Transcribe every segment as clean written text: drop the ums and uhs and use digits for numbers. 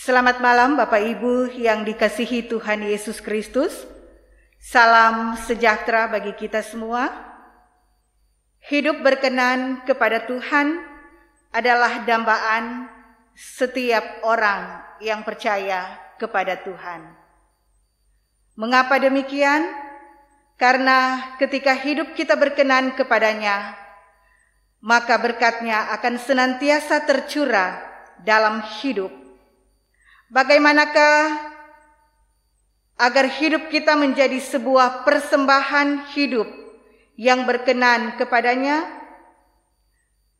Selamat malam Bapak Ibu yang dikasihi Tuhan Yesus Kristus. Salam sejahtera bagi kita semua. Hidup berkenan kepada Tuhan adalah dambaan setiap orang yang percaya kepada Tuhan. Mengapa demikian? Karena ketika hidup kita berkenan kepadanya, maka berkat-Nya akan senantiasa tercurah dalam hidup. Bagaimanakah agar hidup kita menjadi sebuah persembahan hidup yang berkenan kepadanya?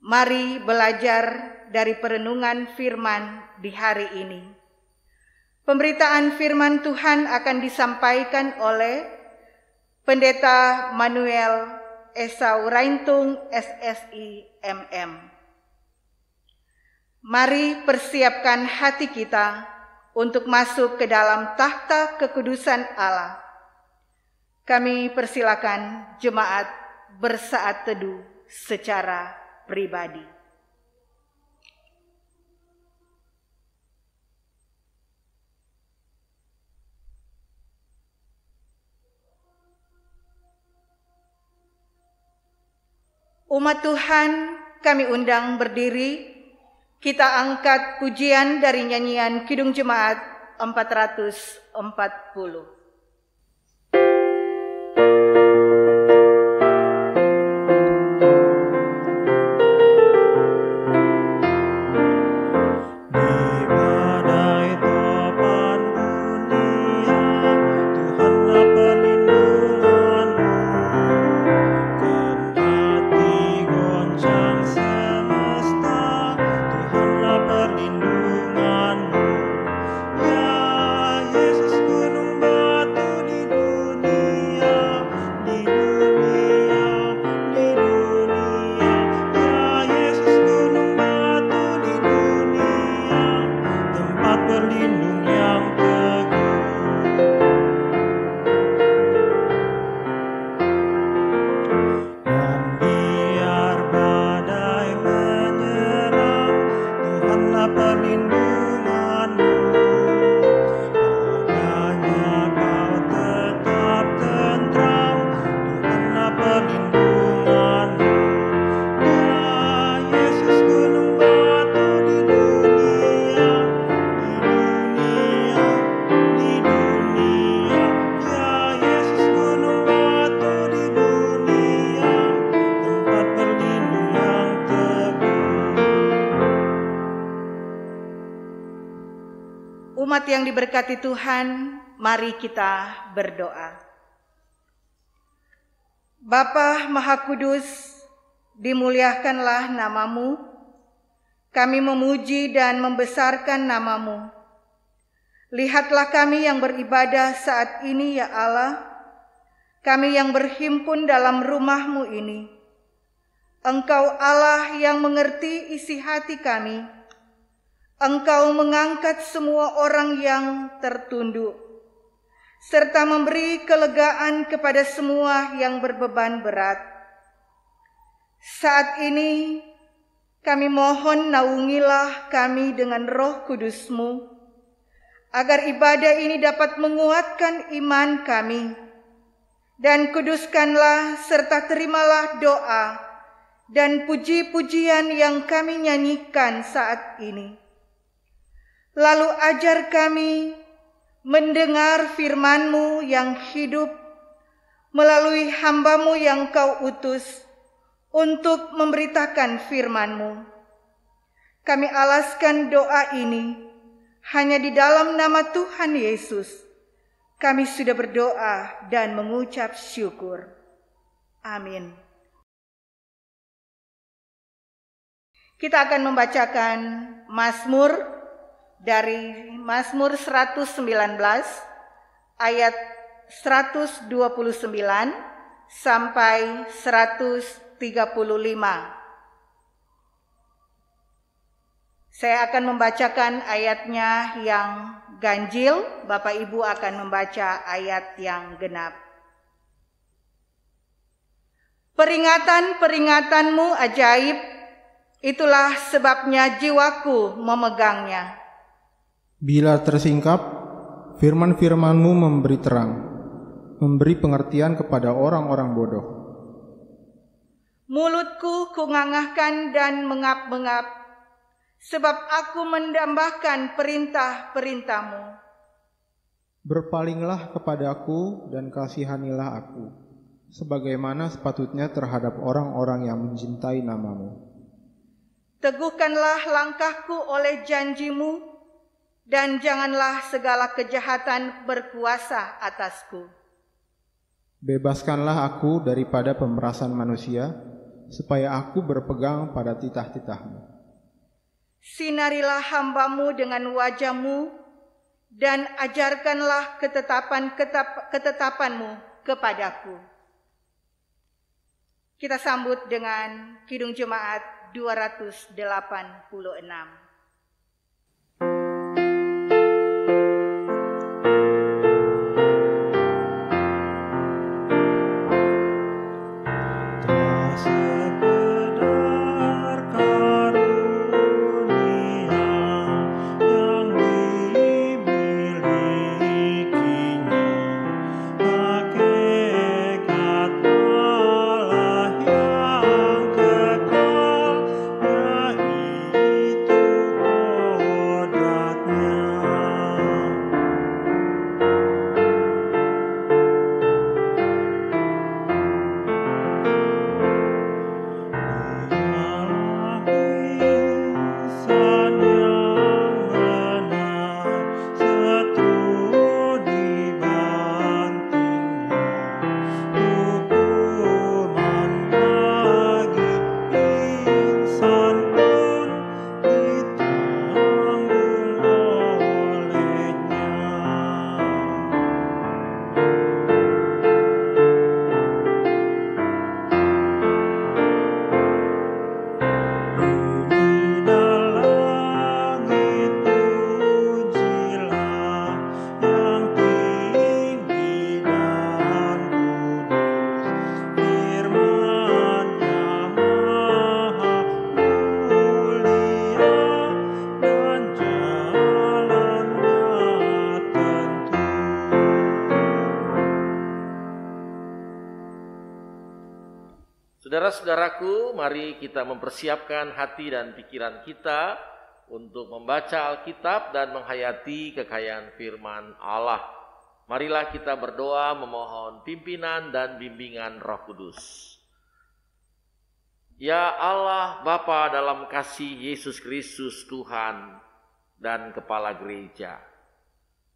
Mari belajar dari perenungan firman di hari ini. Pemberitaan firman Tuhan akan disampaikan oleh Pendeta Manuel Esau Raintung SSI MM. Mari persiapkan hati kita untuk masuk ke dalam takhta kekudusan Allah. Kami persilakan jemaat bersaat teduh secara pribadi. Umat Tuhan, kami undang berdiri. Kita angkat pujian dari nyanyian Kidung Jemaat 440. Umat yang diberkati Tuhan, mari kita berdoa. Bapa Maha Kudus, dimuliakanlah nama-Mu. Kami memuji dan membesarkan nama-Mu. Lihatlah kami yang beribadah saat ini ya Allah, kami yang berhimpun dalam rumah-Mu ini. Engkau Allah yang mengerti isi hati kami. Engkau mengangkat semua orang yang tertunduk, serta memberi kelegaan kepada semua yang berbeban berat. Saat ini kami mohon naungilah kami dengan Roh Kudus-Mu, agar ibadah ini dapat menguatkan iman kami, dan kuduskanlah serta terimalah doa dan puji-pujian yang kami nyanyikan saat ini. Lalu ajar kami mendengar firman-Mu yang hidup melalui hamba-Mu yang Kau utus untuk memberitakan firman-Mu. Kami alaskan doa ini hanya di dalam nama Tuhan Yesus. Kami sudah berdoa dan mengucap syukur. Amin. Kita akan membacakan Mazmur dari Mazmur 119 ayat 129 sampai 135. Saya akan membacakan ayatnya yang ganjil, Bapak Ibu akan membaca ayat yang genap. Peringatan-peringatanmu ajaib, itulah sebabnya jiwaku memegangnya. Bila tersingkap, firman-firman-Mu memberi terang, memberi pengertian kepada orang-orang bodoh. Mulutku kungangahkan dan mengap-mengap, sebab aku mendambahkan perintah-perintah-Mu. Berpalinglah kepadaku dan kasihanilah aku, sebagaimana sepatutnya terhadap orang-orang yang mencintai nama-Mu. Teguhkanlah langkahku oleh janji-Mu, dan janganlah segala kejahatan berkuasa atasku. Bebaskanlah aku daripada pemerasan manusia, supaya aku berpegang pada titah-titah-Mu. Sinarilah hamba-Mu dengan wajah-Mu, dan ajarkanlah ketetapan-mu kepadaku. Kita sambut dengan Kidung Jemaat 286. Saudara-saudaraku, mari kita mempersiapkan hati dan pikiran kita untuk membaca Alkitab dan menghayati kekayaan firman Allah. Marilah kita berdoa memohon pimpinan dan bimbingan Roh Kudus. Ya Allah Bapa dalam kasih Yesus Kristus Tuhan dan Kepala Gereja,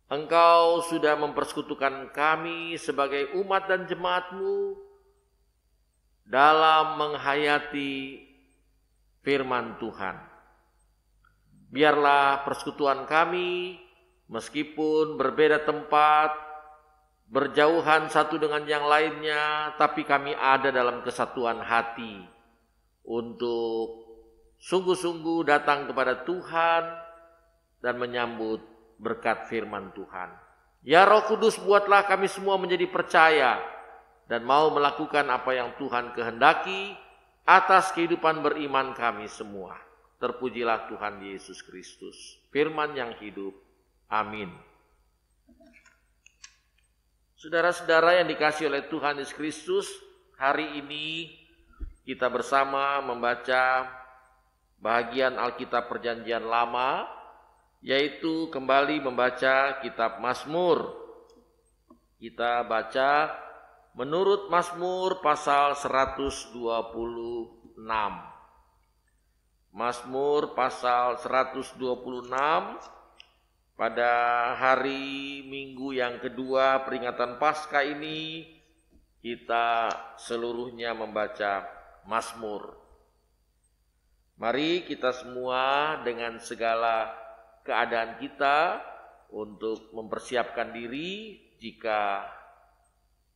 Engkau sudah mempersekutukan kami sebagai umat dan jemaat-Mu dalam menghayati firman Tuhan. Biarlah persekutuan kami, meskipun berbeda tempat, berjauhan satu dengan yang lainnya, tapi kami ada dalam kesatuan hati untuk sungguh-sungguh datang kepada Tuhan dan menyambut berkat firman Tuhan. Ya Roh Kudus, buatlah kami semua menjadi percaya dan mau melakukan apa yang Tuhan kehendaki atas kehidupan beriman kami semua. Terpujilah Tuhan Yesus Kristus, firman yang hidup. Amin. Saudara-saudara yang dikasihi oleh Tuhan Yesus Kristus, hari ini kita bersama membaca bagian Alkitab Perjanjian Lama, yaitu kembali membaca kitab Mazmur. Kita baca menurut Mazmur pasal 126. Mazmur pasal 126 pada hari Minggu yang kedua peringatan Paskah ini kita seluruhnya membaca Mazmur. Mari kita semua dengan segala keadaan kita untuk mempersiapkan diri. Jika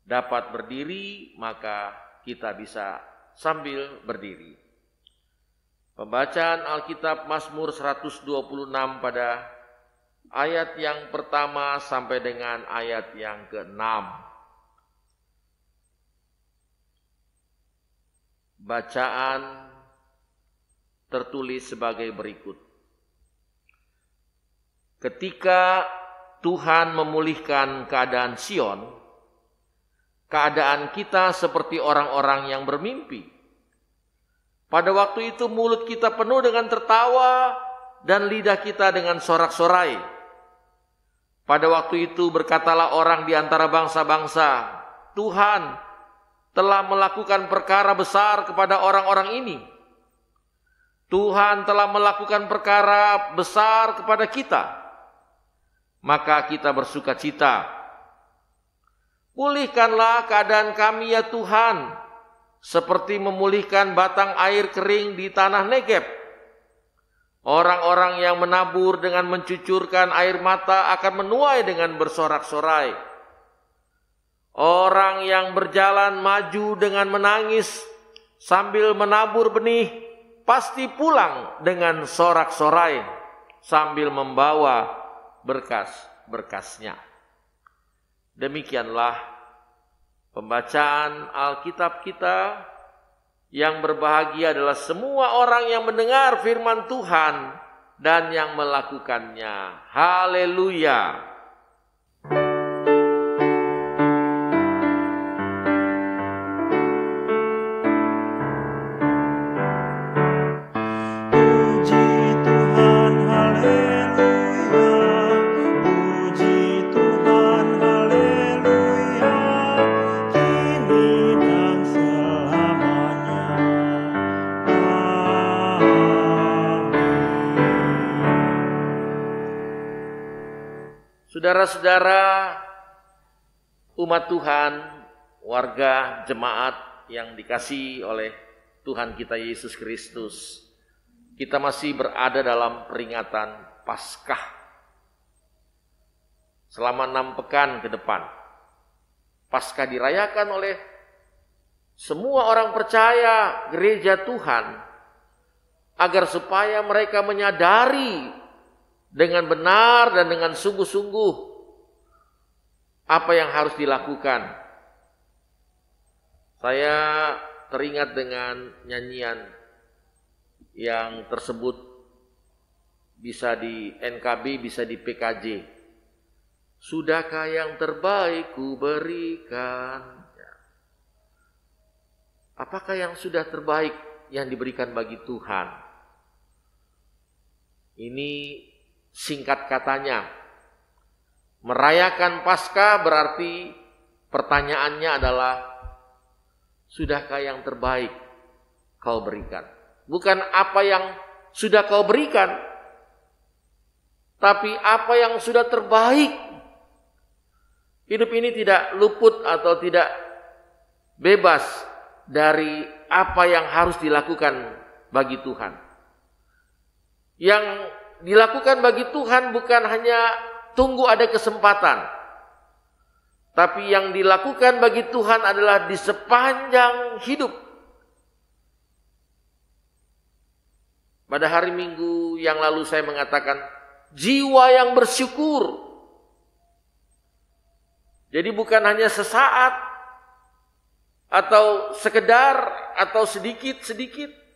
dapat berdiri, maka kita bisa sambil berdiri. Pembacaan Alkitab Mazmur 126 pada ayat yang pertama sampai dengan ayat yang ke-6. Bacaan tertulis sebagai berikut. ketika Tuhan memulihkan keadaan Sion, keadaan kita seperti orang-orang yang bermimpi. Pada waktu itu mulut kita penuh dengan tertawa dan lidah kita dengan sorak-sorai. Pada waktu itu berkatalah orang di antara bangsa-bangsa, Tuhan telah melakukan perkara besar kepada orang-orang ini. Tuhan telah melakukan perkara besar kepada kita. Maka kita bersukacita. Pulihkanlah keadaan kami ya Tuhan, seperti memulihkan batang air kering di tanah Negeb. Orang-orang yang menabur dengan mencucurkan air mata akan menuai dengan bersorak-sorai. Orang yang berjalan maju dengan menangis sambil menabur benih, pasti pulang dengan sorak-sorai sambil membawa berkas-berkasnya. Demikianlah pembacaan Alkitab kita. Yang berbahagia adalah semua orang yang mendengar firman Tuhan dan yang melakukannya. Haleluya. Saudara-saudara, umat Tuhan, warga jemaat yang dikasihi oleh Tuhan kita Yesus Kristus, kita masih berada dalam peringatan Paskah selama 6 pekan ke depan. Paskah dirayakan oleh semua orang percaya gereja Tuhan agar supaya mereka menyadari dengan benar dan dengan sungguh-sungguh apa yang harus dilakukan. Saya teringat dengan nyanyian yang tersebut, bisa di NKB, bisa di PKJ. Sudahkah yang terbaik ku berikan? Apakah yang sudah terbaik yang diberikan bagi Tuhan? Ini singkat katanya, merayakan Paskah berarti pertanyaannya adalah, sudahkah yang terbaik kau berikan? Bukan apa yang sudah kau berikan, tapi apa yang sudah terbaik. Hidup ini tidak luput atau tidak bebas dari apa yang harus dilakukan bagi Tuhan. Yang dilakukan bagi Tuhan bukan hanya tunggu ada kesempatan, tapi yang dilakukan bagi Tuhan adalah di sepanjang hidup. Pada hari Minggu yang lalu saya mengatakan jiwa yang bersyukur. Jadi bukan hanya sesaat atau sekedar atau sedikit-sedikit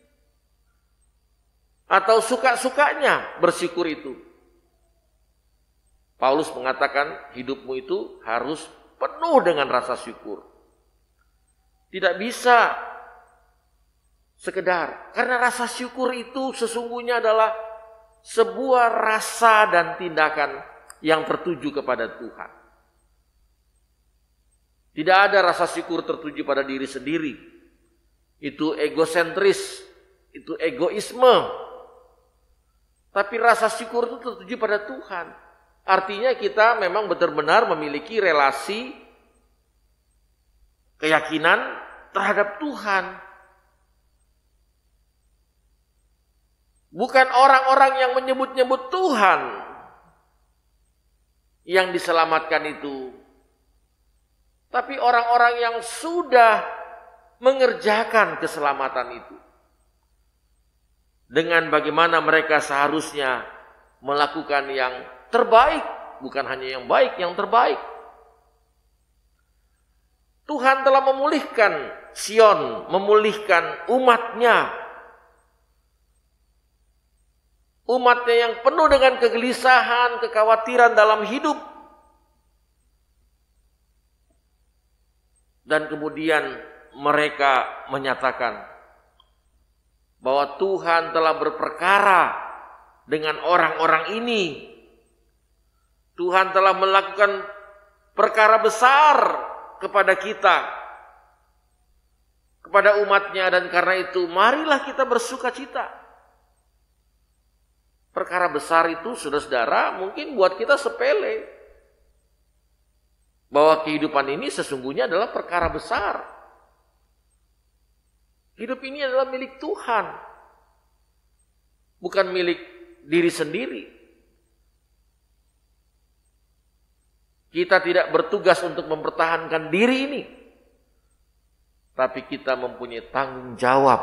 atau suka-sukanya bersyukur itu. Paulus mengatakan hidupmu itu harus penuh dengan rasa syukur. Tidak bisa sekedar, karena rasa syukur itu sesungguhnya adalah sebuah rasa dan tindakan yang tertuju kepada Tuhan. Tidak ada rasa syukur tertuju pada diri sendiri. Itu egosentris, itu egoisme. Tapi rasa syukur itu tertuju pada Tuhan. Artinya kita memang benar-benar memiliki relasi keyakinan terhadap Tuhan. Bukan orang-orang yang menyebut-nyebut Tuhan yang diselamatkan itu, tapi orang-orang yang sudah mengerjakan keselamatan itu. Dengan bagaimana mereka seharusnya melakukan yang terbaik, bukan hanya yang baik, yang terbaik. Tuhan telah memulihkan Sion, memulihkan umatnya. umatnya yang penuh dengan kegelisahan, kekhawatiran dalam hidup. Dan kemudian mereka menyatakan bahwa Tuhan telah berperkara dengan orang-orang ini. Tuhan telah melakukan perkara besar kepada kita, kepada umatnya, dan karena itu marilah kita bersuka cita. Perkara besar itu, saudara-saudara, mungkin buat kita sepele. Bahwa kehidupan ini sesungguhnya adalah perkara besar. Hidup ini adalah milik Tuhan, bukan milik diri sendiri. Kita tidak bertugas untuk mempertahankan diri ini, tapi kita mempunyai tanggung jawab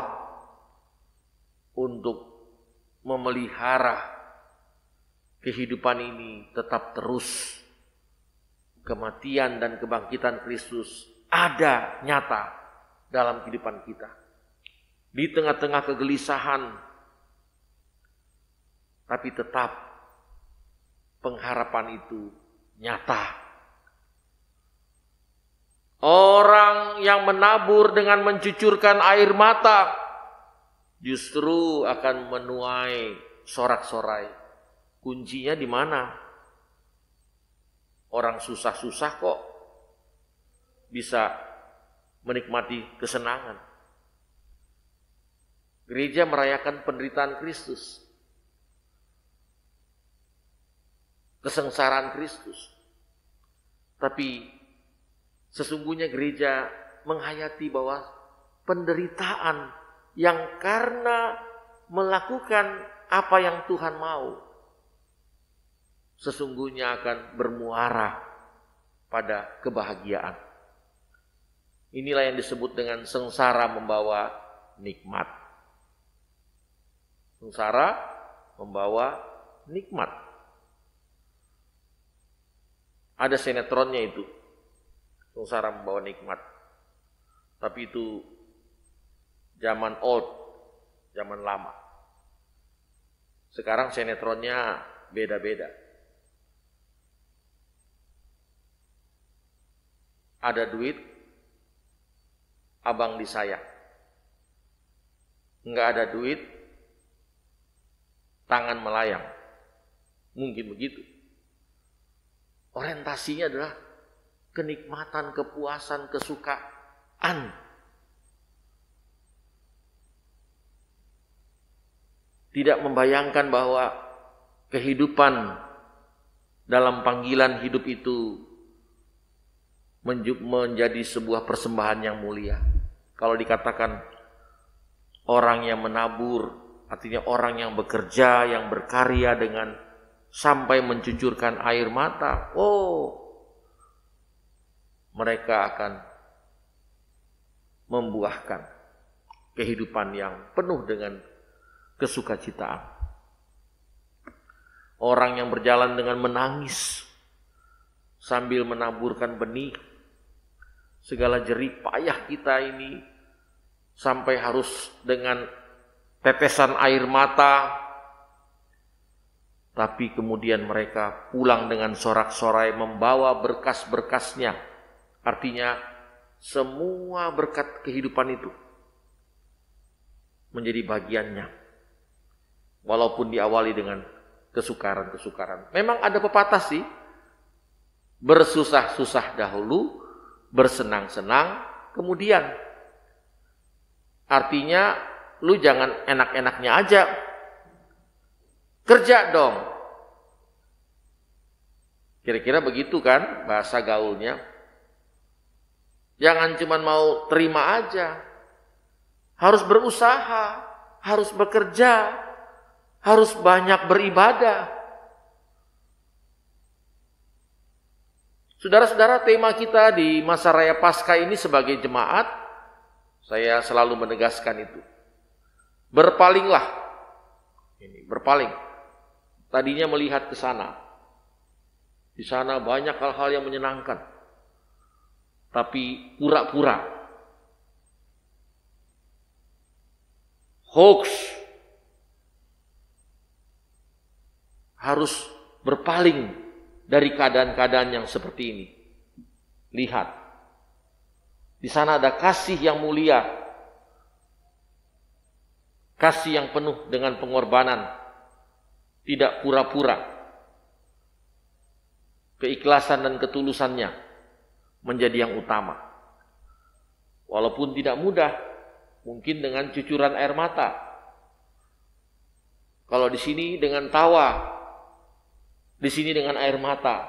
untuk memelihara kehidupan ini tetap terus. Kematian dan kebangkitan Kristus ada nyata dalam kehidupan kita. Di tengah-tengah kegelisahan, tapi tetap pengharapan itu nyata. Orang yang menabur dengan mencucurkan air mata justru akan menuai sorak-sorai. Kuncinya di mana? Orang susah-susah kok bisa menikmati kesenangan. Gereja merayakan penderitaan Kristus, kesengsaraan Kristus. Tapi sesungguhnya gereja menghayati bahwa penderitaan yang karena melakukan apa yang Tuhan mau, sesungguhnya akan bermuara pada kebahagiaan. Inilah yang disebut dengan sengsara membawa nikmat. Sengsara membawa nikmat. Ada sinetronnya itu, sengsara membawa nikmat. Tapi itu zaman old, zaman lama. Sekarang sinetronnya beda-beda. Ada duit, abang disayang. Enggak ada duit, tangan melayang. Mungkin begitu. Orientasinya adalah kenikmatan, kepuasan, kesukaan. Tidak membayangkan bahwa kehidupan dalam panggilan hidup itu menjadi sebuah persembahan yang mulia. Kalau dikatakan orang yang menabur, artinya orang yang bekerja, yang berkarya dengan sampai mencucurkan air mata, mereka akan membuahkan kehidupan yang penuh dengan kesukacitaan. Orang yang berjalan dengan menangis sambil menaburkan benih, segala jerih payah kita ini sampai harus dengan tetesan air mata, tapi kemudian mereka pulang dengan sorak-sorai membawa berkas-berkasnya. Artinya semua berkat kehidupan itu menjadi bagiannya, walaupun diawali dengan kesukaran-kesukaran. Memang ada pepatah sih, bersusah-susah dahulu, bersenang-senang kemudian. Artinya lu jangan enak-enaknya aja, kerja dong. Kira-kira begitu kan bahasa gaulnya. Jangan cuma mau terima aja, harus berusaha, harus bekerja, harus banyak beribadah. Saudara-saudara, tema kita di masa raya Paskah ini sebagai jemaat, saya selalu menegaskan itu. Berpalinglah. Ini, berpaling. Tadinya melihat ke sana. Di sana banyak hal-hal yang menyenangkan. Tapi pura-pura. Hoax. harus berpaling dari keadaan-keadaan yang seperti ini. Lihat, di sana ada kasih yang mulia, kasih yang penuh dengan pengorbanan, tidak pura-pura. Keikhlasan dan ketulusannya menjadi yang utama. Walaupun tidak mudah, mungkin dengan cucuran air mata. Kalau di sini dengan tawa, di sini dengan air mata,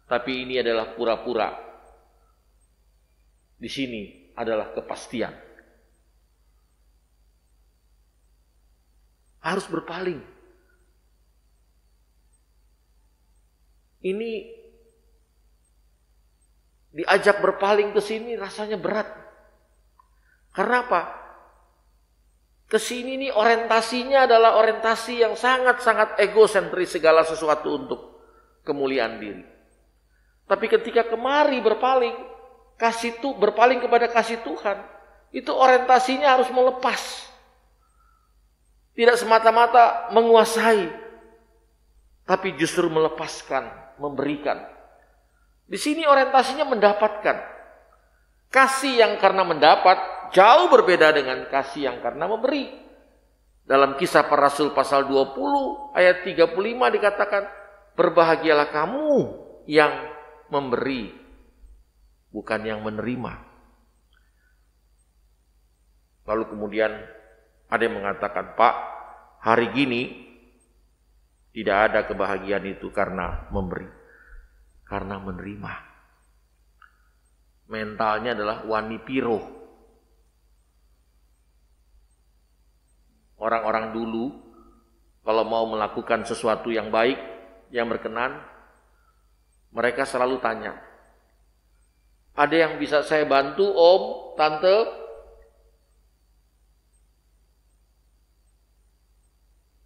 tapi ini adalah pura-pura. Di sini adalah kepastian. Harus berpaling. Ini diajak berpaling ke sini rasanya berat. Karena apa? Ke sini nih orientasinya adalah orientasi yang sangat-sangat egosentris, segala sesuatu untuk kemuliaan diri. Tapi ketika kemari berpaling, berpaling kepada kasih Tuhan, itu orientasinya harus melepas. Tidak semata-mata menguasai, tapi justru melepaskan, memberikan. Di sini orientasinya mendapatkan. Kasih yang karena mendapat jauh berbeda dengan kasih yang karena memberi. Dalam Kisah Para Rasul pasal 20 ayat 35 dikatakan, berbahagialah kamu yang memberi, bukan yang menerima. Lalu kemudian ada yang mengatakan, Pak, hari gini tidak ada kebahagiaan itu karena memberi, karena menerima. Mentalnya adalah wani piro. Orang-orang dulu kalau mau melakukan sesuatu yang baik, yang berkenan, mereka selalu tanya, ada yang bisa saya bantu, Om, Tante?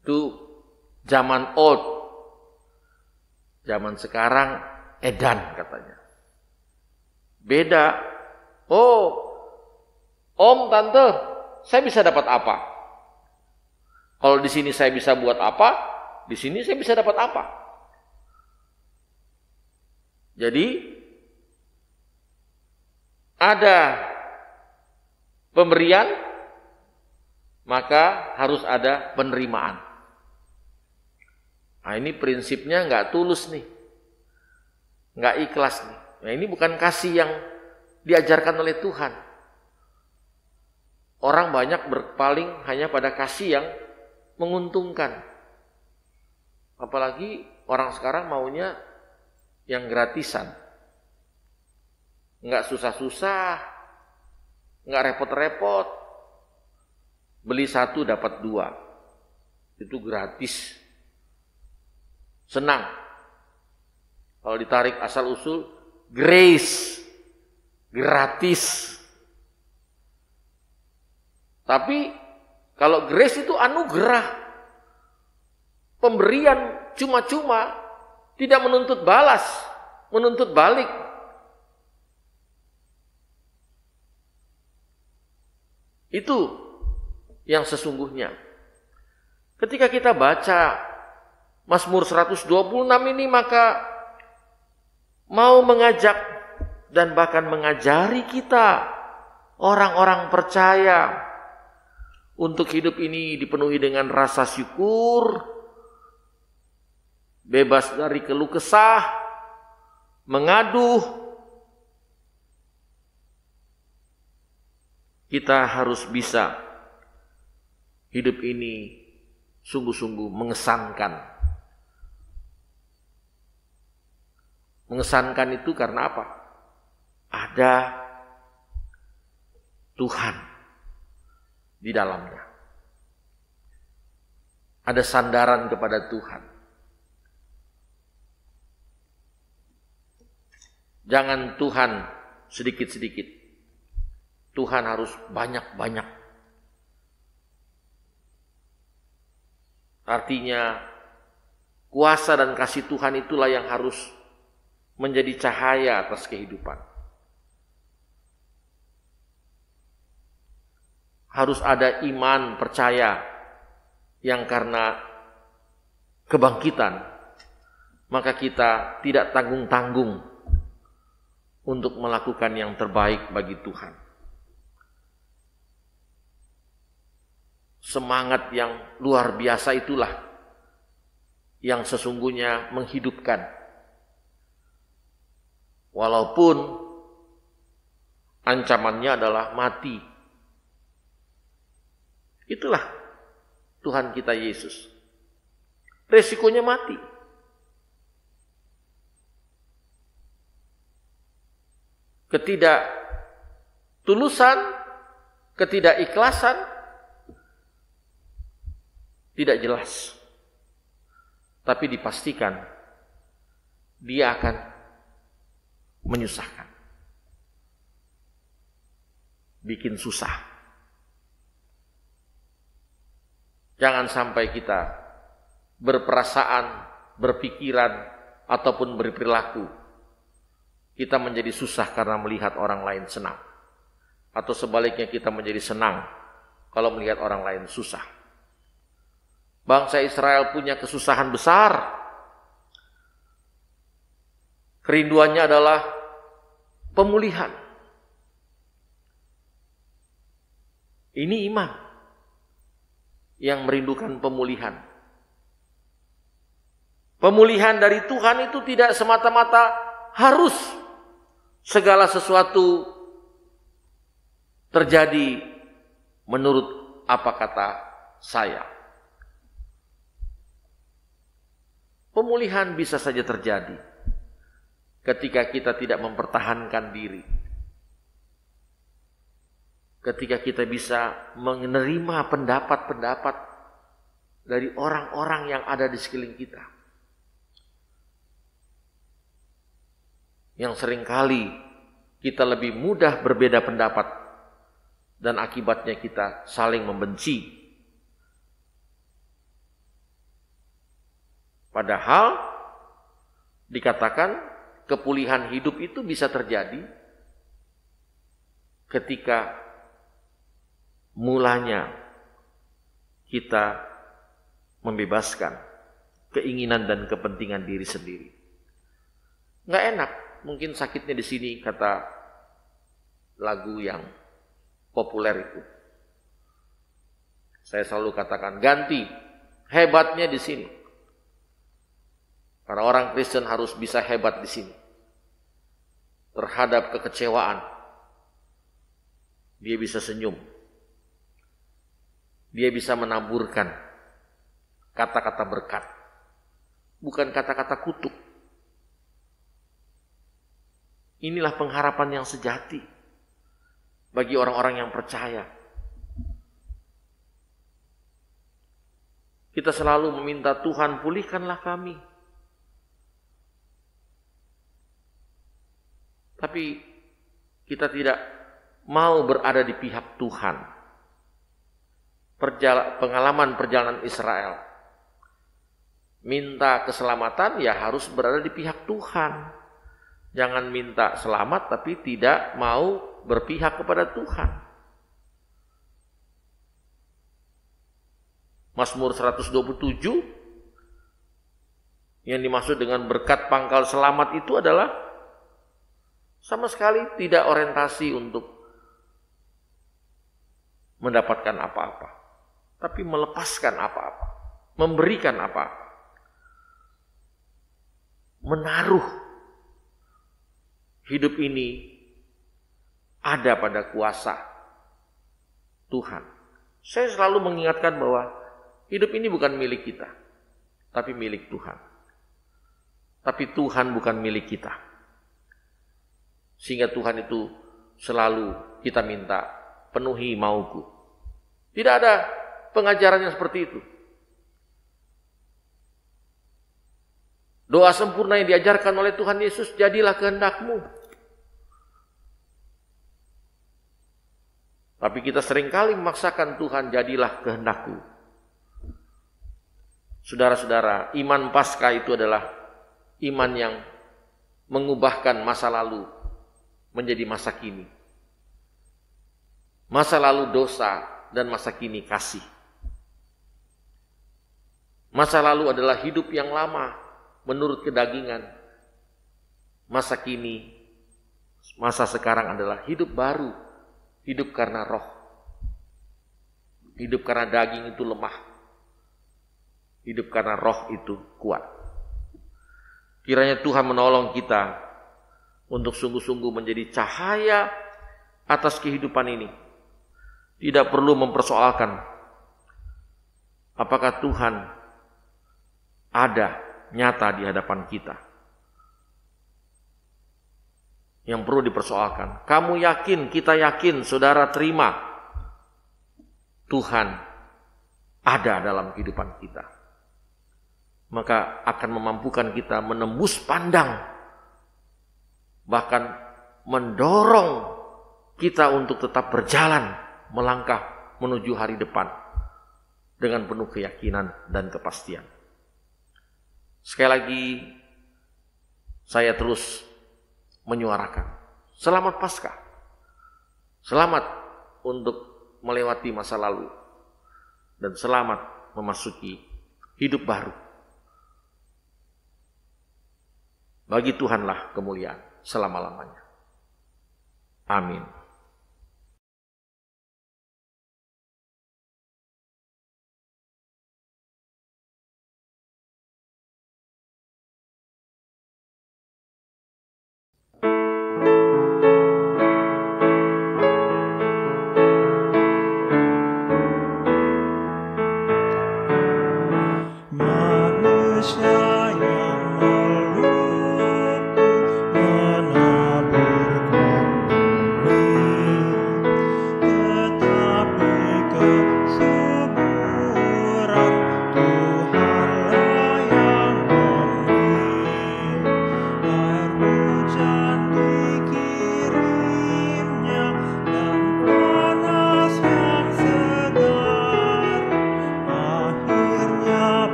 Itu zaman old. Zaman sekarang edan katanya. Beda. Oh, Om, Tante, saya bisa dapat apa? Kalau di sini saya bisa buat apa? Di sini saya bisa dapat apa? Jadi ada pemberian, maka harus ada penerimaan. Nah, ini prinsipnya nggak tulus nih, nggak ikhlas nih. Nah, ini bukan kasih yang diajarkan oleh Tuhan. Orang banyak berpaling hanya pada kasih yang menguntungkan. Apalagi orang sekarang maunya yang gratisan. Enggak susah-susah, enggak repot-repot. Beli satu dapat dua. Itu gratis. Senang. Kalau ditarik asal-usul, grace. Gratis. Tapi kalau grace itu anugerah. Pemberian cuma-cuma, tidak menuntut balas, menuntut balik. Itu yang sesungguhnya. Ketika kita baca Mazmur 126 ini, maka mau mengajak dan bahkan mengajari kita orang-orang percaya untuk hidup ini dipenuhi dengan rasa syukur, bebas dari keluh kesah, mengaduh. Kita harus bisa hidup ini sungguh-sungguh mengesankan. Mengesankan itu karena apa? Ada Tuhan di dalamnya. Ada sandaran kepada Tuhan. Jangan Tuhan sedikit-sedikit. Tuhan harus banyak-banyak. Artinya kuasa dan kasih Tuhan itulah yang harus menjadi cahaya atas kehidupan. Harus ada iman percaya yang karena kebangkitan, maka kita tidak tanggung-tanggung untuk melakukan yang terbaik bagi Tuhan. Semangat yang luar biasa itulah yang sesungguhnya menghidupkan. Walaupun ancamannya adalah mati. Itulah Tuhan kita Yesus. Resikonya mati. Ketidaktulusan, ketidakikhlasan, tidak jelas. Tapi dipastikan dia akan menyusahkan. Bikin susah. Jangan sampai kita berperasaan, berpikiran, ataupun berperilaku kita menjadi susah karena melihat orang lain senang. Atau sebaliknya kita menjadi senang kalau melihat orang lain susah. Bangsa Israel punya kesusahan besar. Kerinduannya adalah pemulihan. Ini iman yang merindukan pemulihan. Pemulihan dari Tuhan itu tidak semata-mata harus segala sesuatu terjadi menurut apa kata saya. Pemulihan bisa saja terjadi ketika kita tidak mempertahankan diri. Ketika kita bisa menerima pendapat-pendapat dari orang-orang yang ada di sekeliling kita. Yang seringkali kita lebih mudah berbeda pendapat dan akibatnya kita saling membenci. Padahal dikatakan kepulihan hidup itu bisa terjadi ketika mulanya kita membebaskan keinginan dan kepentingan diri sendiri. Nggak enak, mungkin sakitnya di sini kata lagu yang populer itu. Saya selalu katakan ganti, hebatnya di sini. Karena orang Kristen harus bisa hebat di sini. Terhadap kekecewaan, dia bisa senyum. Dia bisa menaburkan kata-kata berkat, bukan kata-kata kutuk. Inilah pengharapan yang sejati bagi orang-orang yang percaya. Kita selalu meminta Tuhan, pulihkanlah kami. Tapi kita tidak mau berada di pihak Tuhan. Pengalaman perjalanan Israel, minta keselamatan ya harus berada di pihak Tuhan. Jangan minta selamat tapi tidak mau berpihak kepada Tuhan. Mazmur 127 yang dimaksud dengan berkat pangkal selamat itu adalah sama sekali tidak orientasi untuk mendapatkan apa-apa, tapi melepaskan apa-apa, memberikan apa-apa, menaruh hidup ini ada pada kuasa Tuhan. Saya selalu mengingatkan bahwa hidup ini bukan milik kita, tapi milik Tuhan. Tapi Tuhan bukan milik kita. Sehingga Tuhan itu selalu kita minta, penuhi mauku. Tidak ada pengajaran yang seperti itu. Doa sempurna yang diajarkan oleh Tuhan Yesus, jadilah kehendak-Mu. Tapi kita seringkali memaksakan Tuhan, jadilah kehendak-Ku. Saudara-saudara, iman Paskah itu adalah iman yang mengubahkan masa lalu menjadi masa kini. Masa lalu dosa dan masa kini kasih. Masa lalu adalah hidup yang lama menurut kedagingan. Masa kini, masa sekarang adalah hidup baru, hidup karena roh. Hidup karena daging itu lemah. Hidup karena roh itu kuat. Kiranya Tuhan menolong kita untuk sungguh-sungguh menjadi cahaya atas kehidupan ini. Tidak perlu mempersoalkan apakah Tuhan ada nyata di hadapan kita. Yang perlu dipersoalkan, kamu yakin, kita yakin, saudara terima Tuhan ada dalam kehidupan kita. Maka akan memampukan kita menembus pandang, bahkan mendorong kita untuk tetap berjalan, melangkah menuju hari depan dengan penuh keyakinan dan kepastian. Sekali lagi, saya terus menyuarakan, selamat Paskah. Selamat untuk melewati masa lalu. Dan selamat memasuki hidup baru. Bagi Tuhanlah kemuliaan selama-lamanya. Amin.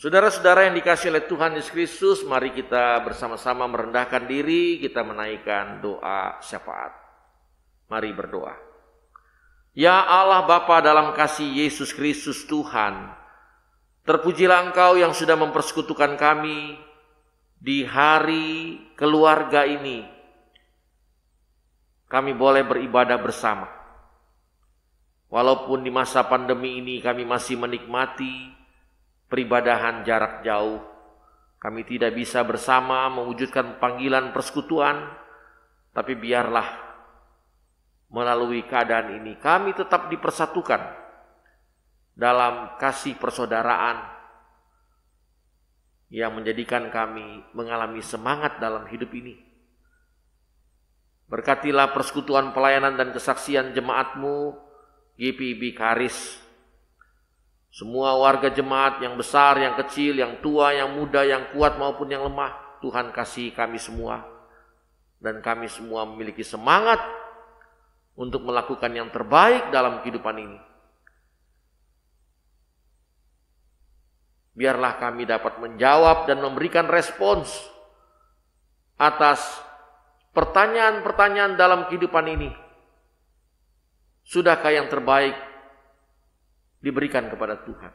Saudara-saudara yang dikasihi oleh Tuhan Yesus Kristus, mari kita bersama-sama merendahkan diri, kita menaikkan doa syafaat. Mari berdoa. Ya Allah Bapa dalam kasih Yesus Kristus Tuhan, terpujilah Engkau yang sudah mempersekutukan kami di hari keluarga ini. Kami boleh beribadah bersama. Walaupun di masa pandemi ini kami masih menikmati peribadahan jarak jauh, kami tidak bisa bersama mewujudkan panggilan persekutuan, tapi biarlah melalui keadaan ini kami tetap dipersatukan dalam kasih persaudaraan yang menjadikan kami mengalami semangat dalam hidup ini. Berkatilah persekutuan pelayanan dan kesaksian jemaat-Mu, GPIB Karis, semua warga jemaat yang besar, yang kecil, yang tua, yang muda, yang kuat maupun yang lemah. Tuhan kasih kami semua. Dan kami semua memiliki semangat untuk melakukan yang terbaik dalam kehidupan ini. biarlah kami dapat menjawab dan memberikan respons atas pertanyaan-pertanyaan dalam kehidupan ini. Sudahkah yang terbaik diberikan kepada Tuhan?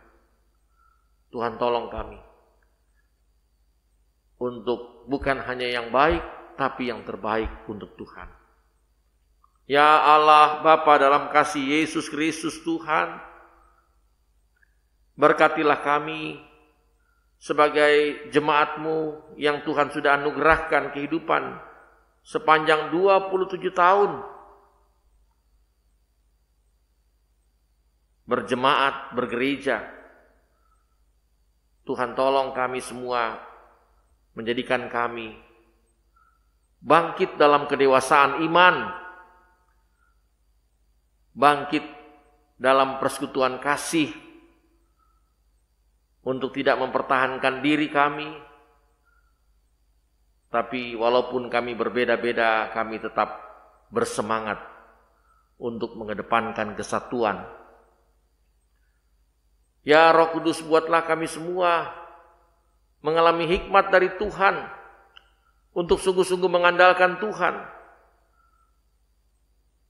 Tuhan tolong kami untuk bukan hanya yang baik, tapi yang terbaik untuk Tuhan. Ya Allah Bapa dalam kasih Yesus Kristus Tuhan, berkatilah kami sebagai jemaat-Mu yang Tuhan sudah anugerahkan kehidupan sepanjang 27 tahun berjemaat, bergereja. Tuhan tolong kami semua, menjadikan kami bangkit dalam kedewasaan iman, bangkit dalam persekutuan kasih, untuk tidak mempertahankan diri kami, tapi walaupun kami berbeda-beda, kami tetap bersemangat untuk mengedepankan kesatuan. Ya Roh Kudus, buatlah kami semua mengalami hikmat dari Tuhan untuk sungguh-sungguh mengandalkan Tuhan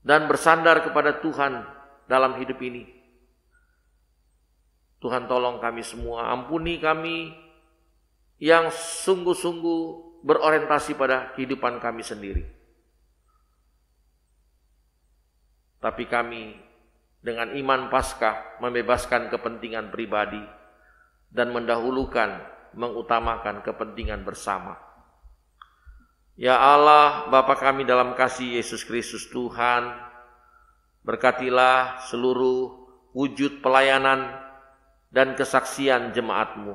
dan bersandar kepada Tuhan dalam hidup ini. Tuhan tolong kami semua, ampuni kami yang sungguh-sungguh berorientasi pada kehidupan kami sendiri. Tapi kami dengan iman Paskah membebaskan kepentingan pribadi dan mendahulukan, mengutamakan kepentingan bersama. Ya Allah, Bapa kami dalam kasih Yesus Kristus Tuhan, berkatilah seluruh wujud pelayanan dan kesaksian jemaat-Mu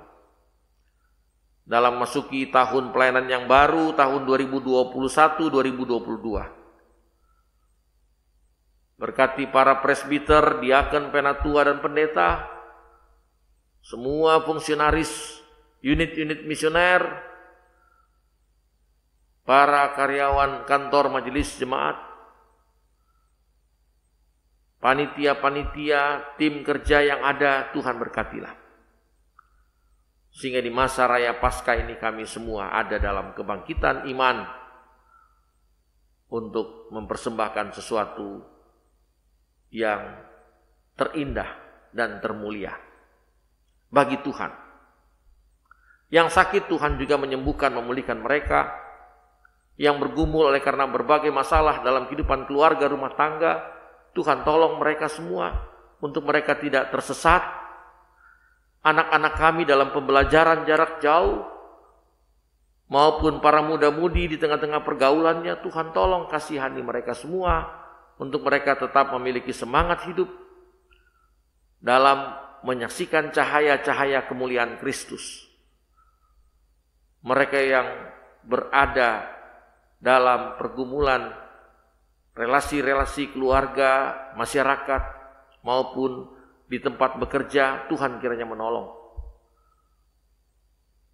dalam masuki tahun pelayanan yang baru, tahun 2021-2022. Berkati para presbiter, diaken, penatua, dan pendeta, semua fungsionaris, unit-unit misioner, para karyawan kantor majelis jemaat, panitia-panitia, tim kerja yang ada, Tuhan berkatilah. Sehingga di masa raya Paskah ini kami semua ada dalam kebangkitan iman untuk mempersembahkan sesuatu yang terindah dan termulia bagi Tuhan. Yang sakit Tuhan juga menyembuhkan, memulihkan mereka. Yang bergumul oleh karena berbagai masalah dalam kehidupan keluarga, rumah tangga, Tuhan tolong mereka semua untuk mereka tidak tersesat. Anak-anak kami dalam pembelajaran jarak jauh maupun para muda-mudi di tengah-tengah pergaulannya, Tuhan tolong kasihani mereka semua untuk mereka tetap memiliki semangat hidup dalam menyaksikan cahaya-cahaya kemuliaan Kristus. Mereka yang berada dalam pergumulan relasi-relasi keluarga, masyarakat, maupun di tempat bekerja, Tuhan kiranya menolong.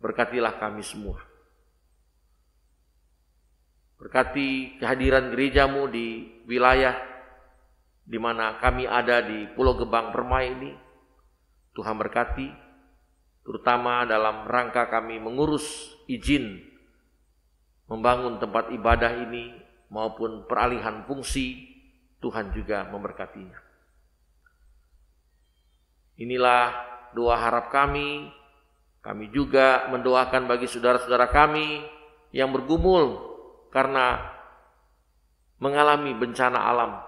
Berkatilah kami semua. Berkati kehadiran gereja-Mu di wilayah di mana kami ada di Pulau Gebang Permai ini. Tuhan berkati, terutama dalam rangka kami mengurus izin membangun tempat ibadah ini maupun peralihan fungsi, Tuhan juga memberkatinya. Inilah doa harap kami. Kami juga mendoakan bagi saudara-saudara kami yang bergumul karena mengalami bencana alam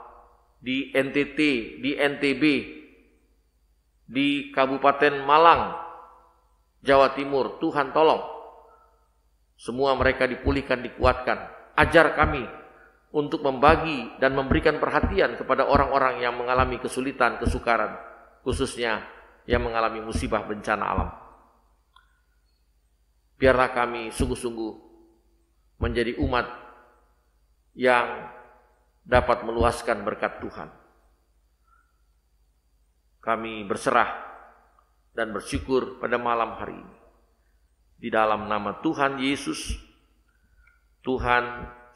di NTT, di NTB, di Kabupaten Malang, Jawa Timur. Tuhan tolong semua mereka dipulihkan, dikuatkan. Ajar kami untuk membagi dan memberikan perhatian kepada orang-orang yang mengalami kesulitan, kesukaran, khususnya yang mengalami musibah bencana alam. Biarlah kami sungguh-sungguh menjadi umat yang dapat meluaskan berkat Tuhan. Kami berserah dan bersyukur pada malam hari ini. Di dalam nama Tuhan Yesus, Tuhan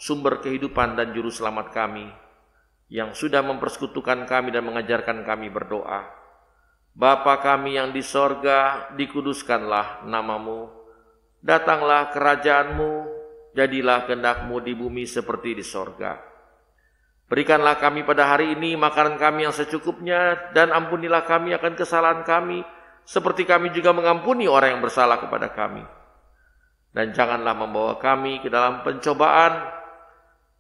sumber kehidupan dan juru selamat kami, yang sudah mempersekutukan kami dan mengajarkan kami berdoa, Bapa kami yang di sorga, dikuduskanlah namamu. Datanglah kerajaanmu, jadilah kehendak-Mu di bumi seperti di sorga. Berikanlah kami pada hari ini makanan kami yang secukupnya, dan ampunilah kami akan kesalahan kami, seperti kami juga mengampuni orang yang bersalah kepada kami. Dan janganlah membawa kami ke dalam pencobaan,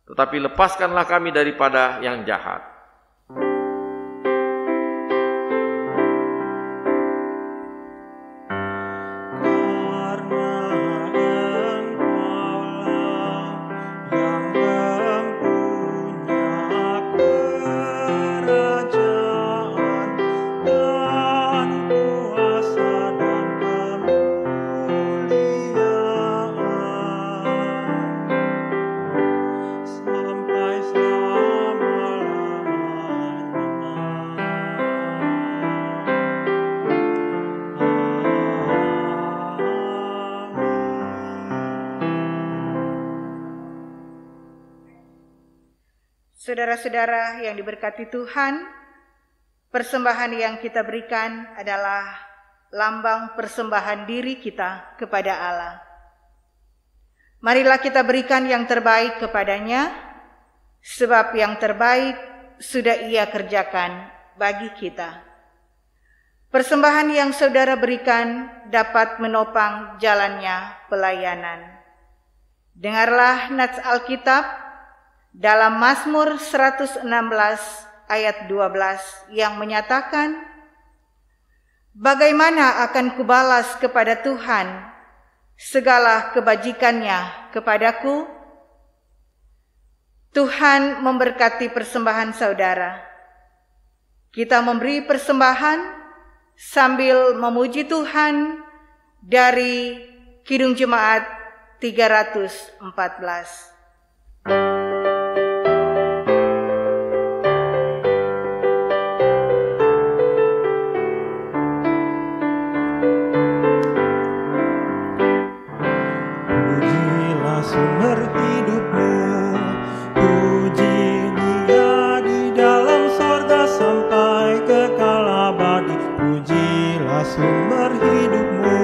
tetapi lepaskanlah kami daripada yang jahat. Saudara-saudara yang diberkati Tuhan, persembahan yang kita berikan adalah lambang persembahan diri kita kepada Allah. Marilah kita berikan yang terbaik kepadanya, sebab yang terbaik sudah Ia kerjakan bagi kita. Persembahan yang saudara berikan dapat menopang jalannya pelayanan. Dengarlah nats Alkitab dalam Mazmur 116 ayat 12 yang menyatakan, bagaimana akan kubalas kepada Tuhan segala kebajikannya kepadaku? Tuhan memberkati persembahan saudara. Kita memberi persembahan sambil memuji Tuhan dari Kidung Jemaat 314. Sumber hidupmu, puji Dia di dalam sorga sampai kekal abadi. Pujilah sumber hidupmu,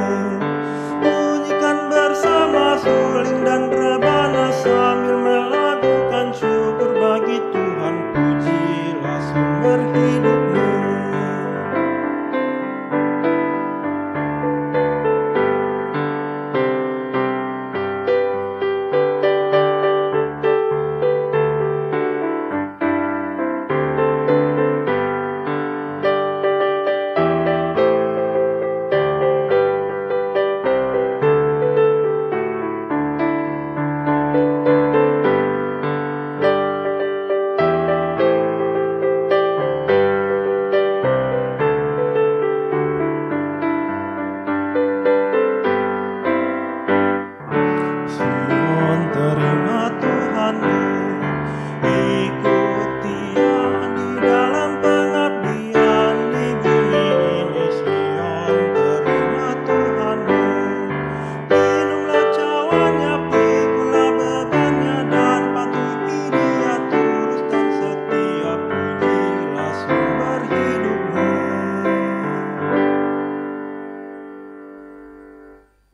bunyikan bersama suling dan rebana sambil melakukan syukur bagi Tuhan. Pujilah sumber hidupmu.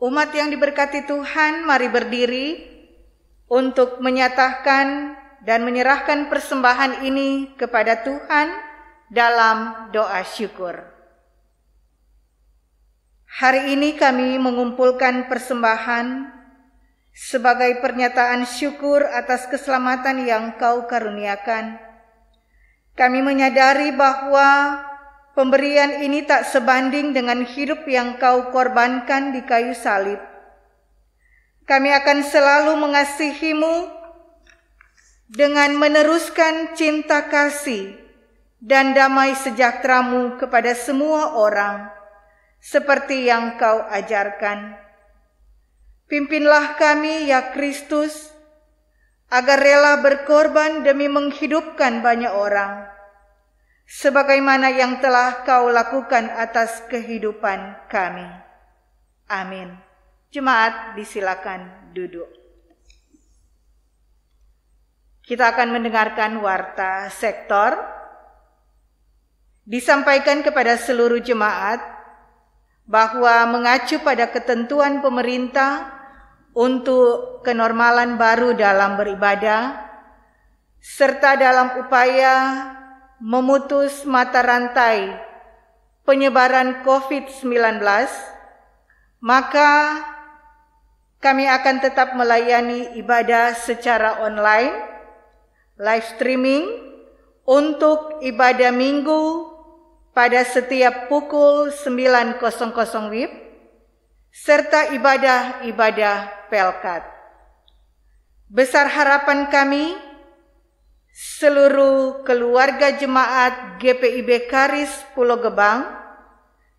Umat yang diberkati Tuhan, mari berdiri untuk menyatakan dan menyerahkan persembahan ini kepada Tuhan dalam doa syukur. Hari ini kami mengumpulkan persembahan sebagai pernyataan syukur atas keselamatan yang Kau karuniakan. Kami menyadari bahwa pemberian ini tak sebanding dengan hidup yang Kau korbankan di kayu salib. Kami akan selalu mengasihi-Mu dengan meneruskan cinta kasih dan damai sejahtera-Mu kepada semua orang, seperti yang Kau ajarkan. Pimpinlah kami, ya Kristus, agar rela berkorban demi menghidupkan banyak orang, sebagaimana yang telah Kau lakukan atas kehidupan kami. Amin. Jemaat, disilakan duduk. Kita akan mendengarkan warta sektor. disampaikan kepada seluruh jemaat bahwa mengacu pada ketentuan pemerintah untuk kenormalan baru dalam beribadah, serta dalam upaya memutus mata rantai penyebaran COVID-19, maka kami akan tetap melayani ibadah secara online, live streaming, untuk ibadah minggu pada setiap pukul 9.00 WIB, serta ibadah-ibadah Pelkat. Besar harapan kami, seluruh keluarga jemaat GPIB Karis Pulau Gebang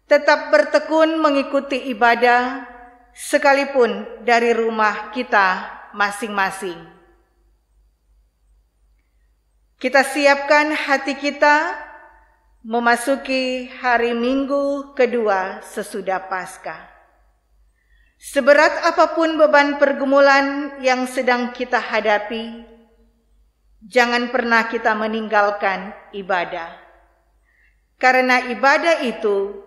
tetap bertekun mengikuti ibadah sekalipun dari rumah kita masing-masing. Kita siapkan hati kita memasuki hari Minggu kedua sesudah Paskah. Seberat apapun beban pergumulan yang sedang kita hadapi, jangan pernah kita meninggalkan ibadah. Karena ibadah itu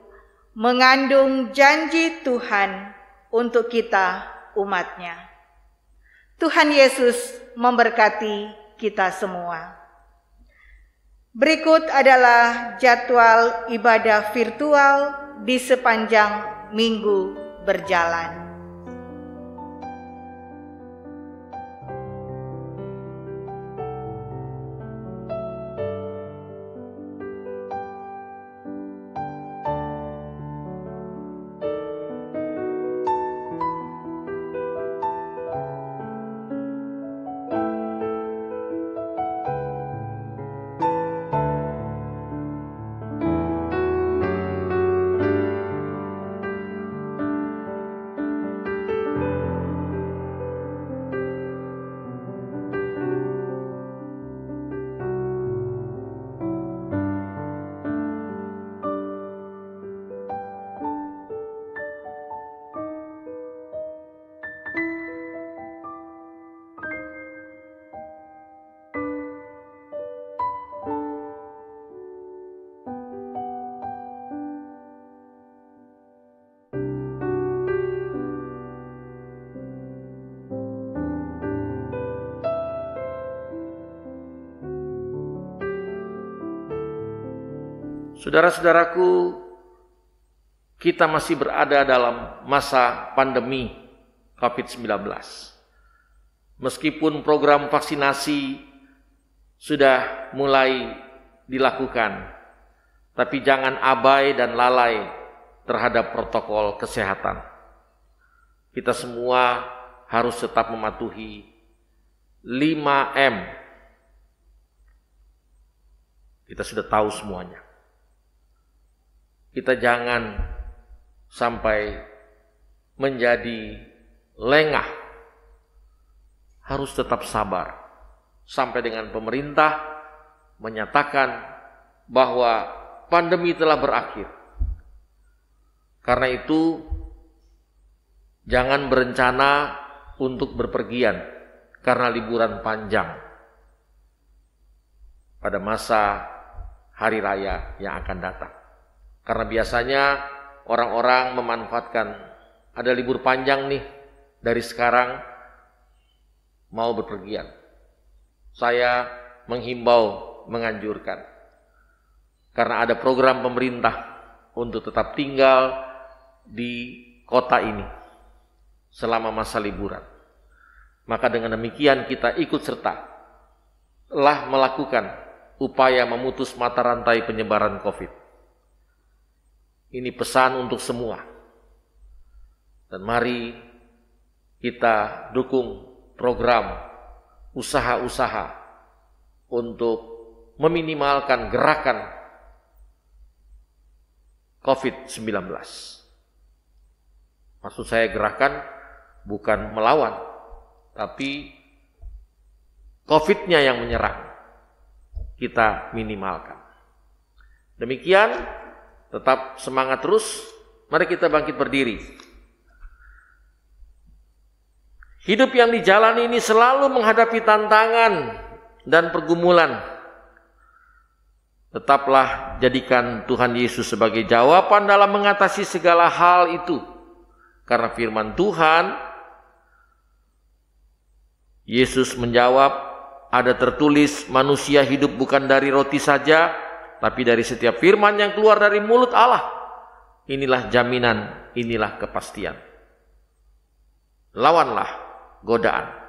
mengandung janji Tuhan untuk kita umatnya. Tuhan Yesus memberkati kita semua. Berikut adalah jadwal ibadah virtual di sepanjang minggu berjalan. Saudara-saudaraku, kita masih berada dalam masa pandemi COVID-19. Meskipun program vaksinasi sudah mulai dilakukan, tapi jangan abai dan lalai terhadap protokol kesehatan. Kita semua harus tetap mematuhi 5M. Kita sudah tahu semuanya. Kita jangan sampai menjadi lengah. Harus tetap sabar sampai dengan pemerintah menyatakan bahwa pandemi telah berakhir. Karena itu jangan berencana untuk berpergian karena liburan panjang pada masa hari raya yang akan datang. Karena biasanya orang-orang memanfaatkan ada libur panjang nih dari sekarang mau berpergian. Saya menghimbau, menganjurkan. Karena ada program pemerintah untuk tetap tinggal di kota ini selama masa liburan. Maka dengan demikian kita ikut serta telah melakukan upaya memutus mata rantai penyebaran COVID. Ini pesan untuk semua. Dan mari kita dukung program usaha-usaha untuk meminimalkan gerakan COVID-19. Maksud saya gerakan bukan melawan, tapi COVID-nya yang menyerang. Kita minimalkan. Demikian, tetap semangat terus. Mari kita bangkit berdiri. Hidup yang dijalani ini selalu menghadapi tantangan dan pergumulan. Tetaplah jadikan Tuhan Yesus sebagai jawaban dalam mengatasi segala hal itu. Karena firman Tuhan, Yesus menjawab, ada tertulis manusia hidup bukan dari roti saja, tapi dari setiap firman yang keluar dari mulut Allah. Inilah jaminan, inilah kepastian. Lawanlah godaan.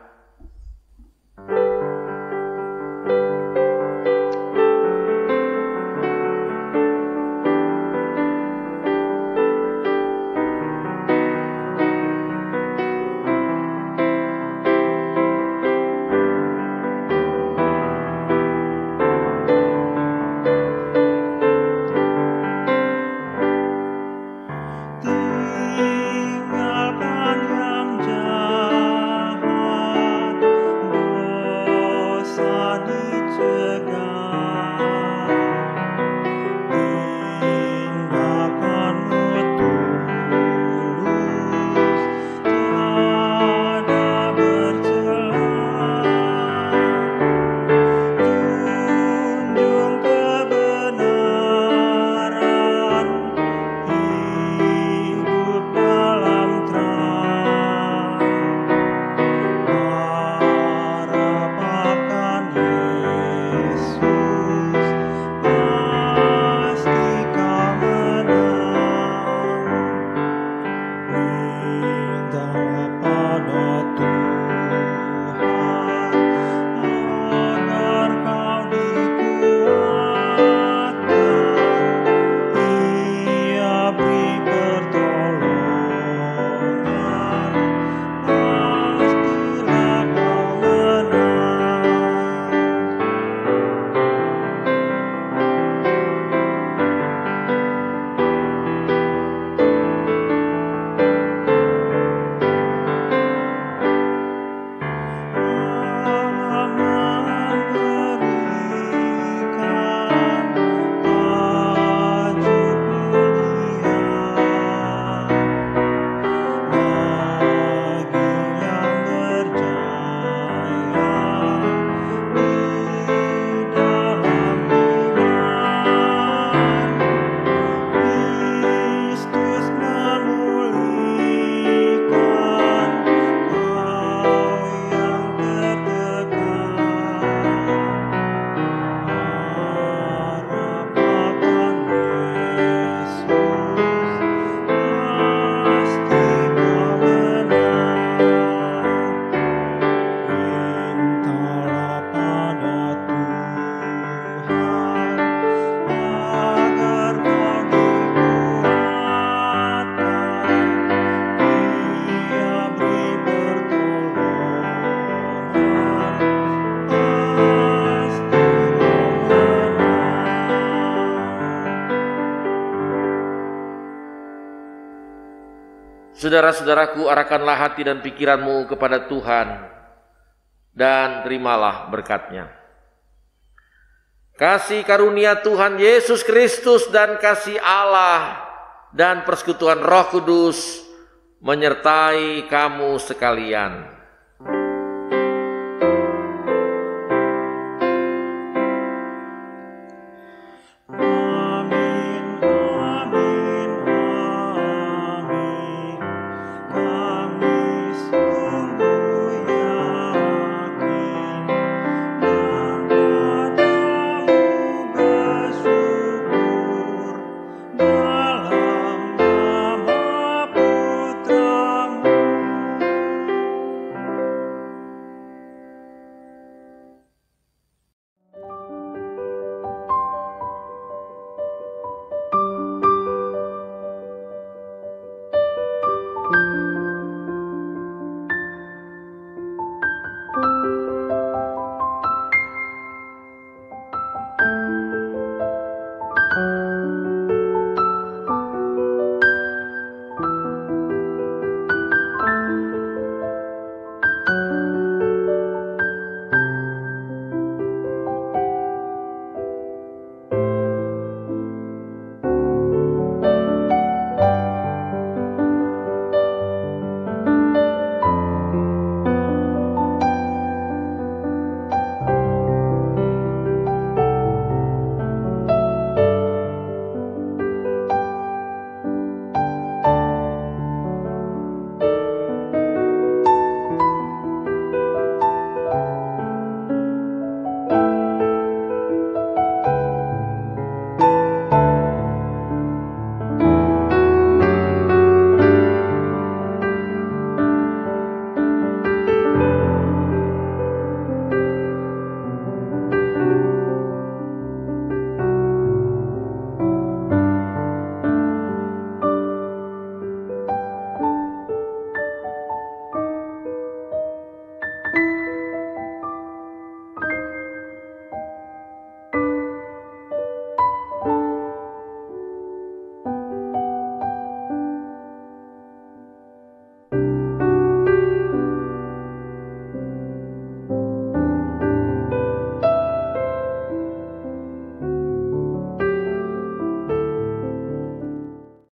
Saudara-saudaraku, arahkanlah hati dan pikiranmu kepada Tuhan dan terimalah berkat-Nya. Kasih karunia Tuhan Yesus Kristus dan kasih Allah dan persekutuan Roh Kudus menyertai kamu sekalian.